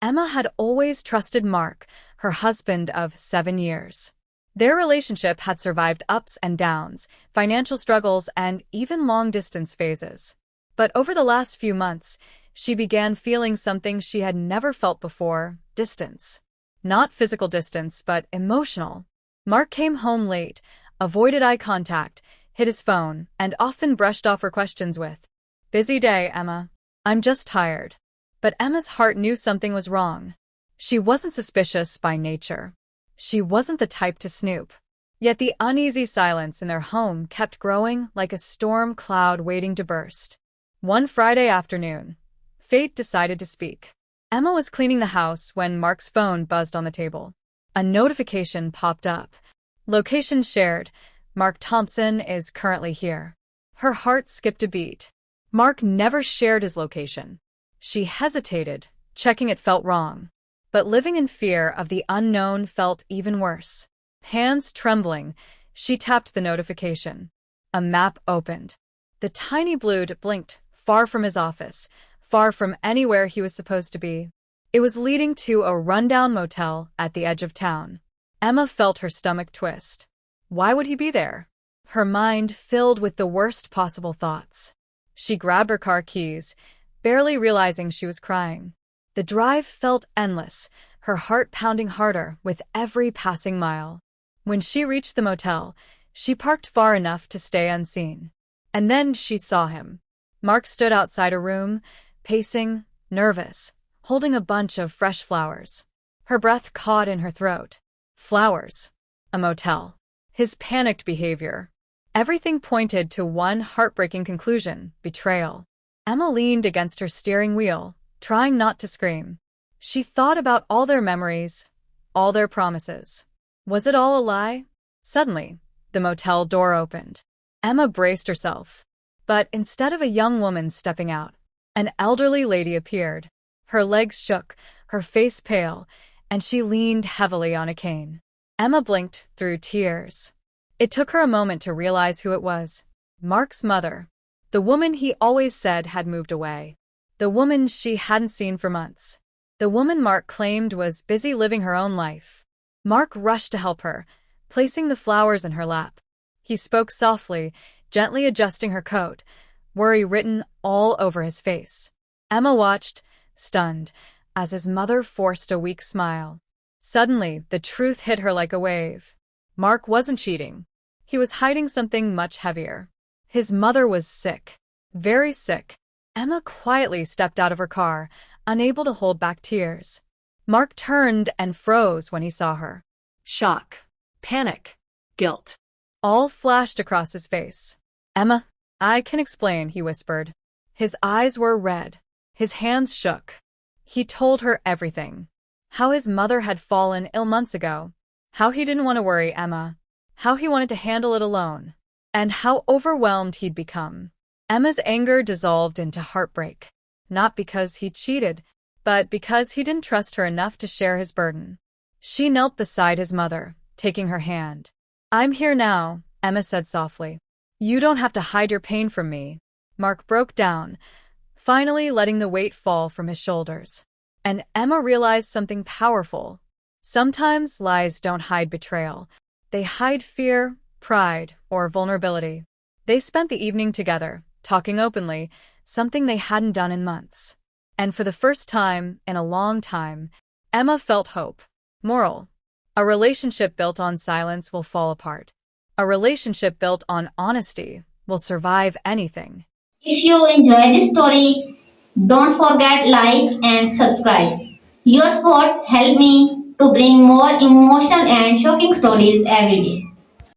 Emma had always trusted Mark, her husband of 7 years. Their relationship had survived ups and downs, financial struggles, and even long-distance phases. But over the last few months, she began feeling something she had never felt before: distance. Not physical distance, but emotional. Mark came home late, avoided eye contact, hid his phone, and often brushed off her questions with, "Busy day, Emma. I'm just tired." But Emma's heart knew something was wrong. She wasn't suspicious by nature. She wasn't the type to snoop. Yet the uneasy silence in their home kept growing like a storm cloud waiting to burst. One Friday afternoon, fate decided to speak. Emma was cleaning the house when Mark's phone buzzed on the table. A notification popped up. "Location shared. Mark Thompson is currently here." Her heart skipped a beat. Mark never shared his location. She hesitated, checking it felt wrong. But living in fear of the unknown felt even worse. Hands trembling, she tapped the notification. A map opened. The tiny blue dot blinked, far from his office, far from anywhere he was supposed to be. It was leading to a rundown motel at the edge of town. Emma felt her stomach twist. Why would he be there? Her mind filled with the worst possible thoughts. She grabbed her car keys, barely realizing she was crying. The drive felt endless, her heart pounding harder with every passing mile. When she reached the motel, she parked far enough to stay unseen. And then she saw him. Mark stood outside her room, pacing, nervous, holding a bunch of fresh flowers. Her breath caught in her throat. Flowers. A motel. His panicked behavior. Everything pointed to one heartbreaking conclusion: betrayal. Emma leaned against her steering wheel, trying not to scream. She thought about all their memories, all their promises. Was it all a lie? Suddenly, the motel door opened. Emma braced herself. But instead of a young woman stepping out, an elderly lady appeared. Her legs shook, her face pale, and she leaned heavily on a cane. Emma blinked through tears. It took her a moment to realize who it was. Mark's mother. The woman he always said had moved away. The woman she hadn't seen for months. The woman Mark claimed was busy living her own life. Mark rushed to help her, placing the flowers in her lap. He spoke softly, gently adjusting her coat, worry written all over his face. Emma watched, stunned, as his mother forced a weak smile. Suddenly, the truth hit her like a wave. Mark wasn't cheating. He was hiding something much heavier. His mother was sick. Very sick. Emma quietly stepped out of her car, unable to hold back tears. Mark turned and froze when he saw her. Shock, panic, guilt. All flashed across his face. "Emma, I can explain," he whispered. His eyes were red. His hands shook. He told her everything. How his mother had fallen ill months ago. How he didn't want to worry Emma. How he wanted to handle it alone. And how overwhelmed he'd become. Emma's anger dissolved into heartbreak. Not because he cheated, but because he didn't trust her enough to share his burden. She knelt beside his mother, taking her hand. "I'm here now," Emma said softly. "You don't have to hide your pain from me." Mark broke down, finally letting the weight fall from his shoulders. And Emma realized something powerful. Sometimes lies don't hide betrayal. They hide fear, pride, or vulnerability. They spent the evening together, talking openly, something they hadn't done in months. And for the first time in a long time, Emma felt hope. Moral: a relationship built on silence will fall apart. A relationship built on honesty will survive anything. If you enjoy this story, don't forget like and subscribe. Your support help me to bring more emotional and shocking stories every day.